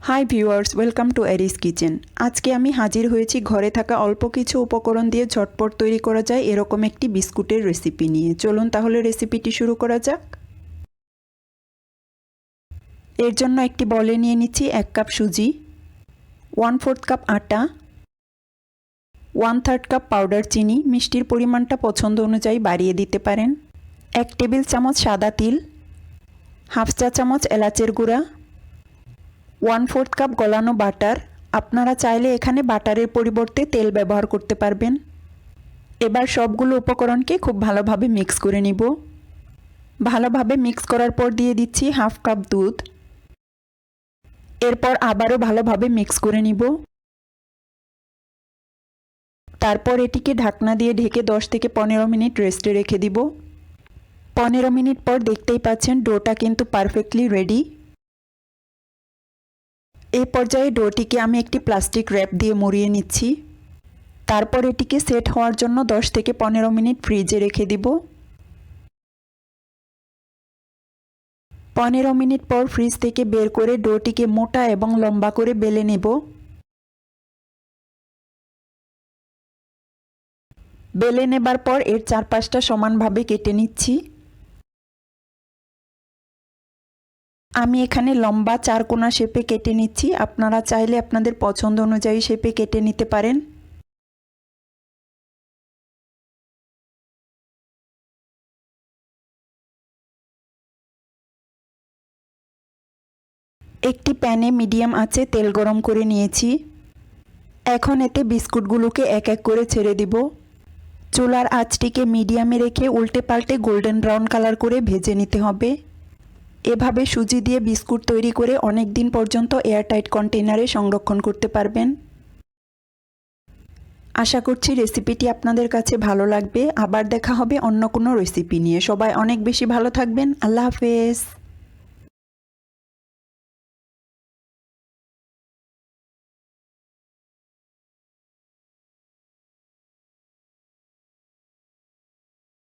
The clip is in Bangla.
Hi viewers, welcome to ArisKitchen। আজকে আমি হাজির হয়েছি ঘরে থাকা অল্প কিছু উপকরণ দিয়ে ঝটপট তৈরি করা যায় এরকম একটি বিস্কুটের রেসিপি নিয়ে। চলুন তাহলে রেসিপিটি শুরু করা যাক। এর জন্য একটি বলে নিয়ে নিচ্ছি 1 কাপ সুজি, 1/4 কাপ আটা, 1/3 কাপ পাউডার চিনি, মিষ্টির পরিমাণটা পছন্দ অনুযায়ী বাড়িয়ে দিতে পারেন, 1 টেবিল চামচ সাদা তিল, হাফ চা চামচ এলাচের গুঁড়া, 1/4 কাপ গলানো বাটার। আপনারা চাইলে এখানে বাটারের পরিবর্তে তেল ব্যবহার করতে পারবেন। এবার সবগুলো উপকরণকে খুব ভালোভাবে মিক্স করে নিব। ভালোভাবে মিক্স করার পর দিয়ে দিচ্ছি হাফ কাপ দুধ। এরপর আবারও ভালোভাবে মিক্স করে নিব। তারপর এটিকে ঢাকনা দিয়ে ঢেকে 10 থেকে 15 মিনিট রেস্টে রেখে দিব। 15 মিনিট পর দেখতেই পাচ্ছেন ডোটা কিন্তু পারফেক্টলি রেডি। এই পর্যায়ে ডোটিকে আমি একটি প্লাস্টিক র্যাপ দিয়ে মুড়িয়ে নিচ্ছি। তারপর এটিকে সেট হওয়ার জন্য 10 থেকে 15 মিনিট ফ্রিজে রেখে দিব। 15 মিনিট পর ফ্রিজ থেকে বের করে ডোটিকে মোটা এবং লম্বা করে বেলে নেব। বেলে নেবার পর এর চারপাশটা সমানভাবে কেটে নিচ্ছি। আমি এখানে লম্বা চারকোনা শেপে কেটে নিচ্ছি। আপনারা চাইলে আপনাদের পছন্দ অনুযায়ী শেপে কেটে নিতে পারেন। একটি প্যানে মিডিয়াম আঁচে তেল গরম করে নিয়েছি। এখন এতে বিস্কুটগুলোকে এক এক করে ছেড়ে দিব। চুলার আঁচটিকে মিডিয়ামে রেখে উল্টে পাল্টে গোল্ডেন ব্রাউন কালার করে ভেজে নিতে হবে। এভাবে সুজি দিয়ে বিস্কুট তৈরি করে অনেক দিন পর্যন্ত এয়ারটাইট কন্টেইনারে সংরক্ষণ করতে পারবেন। আশা করছি রেসিপিটি আপনাদের কাছে ভালো লাগবে। আবার দেখা হবে অন্য কোনো রেসিপি নিয়ে। সবাই অনেক বেশি ভালো থাকবেন। আল্লাহ হাফেজ।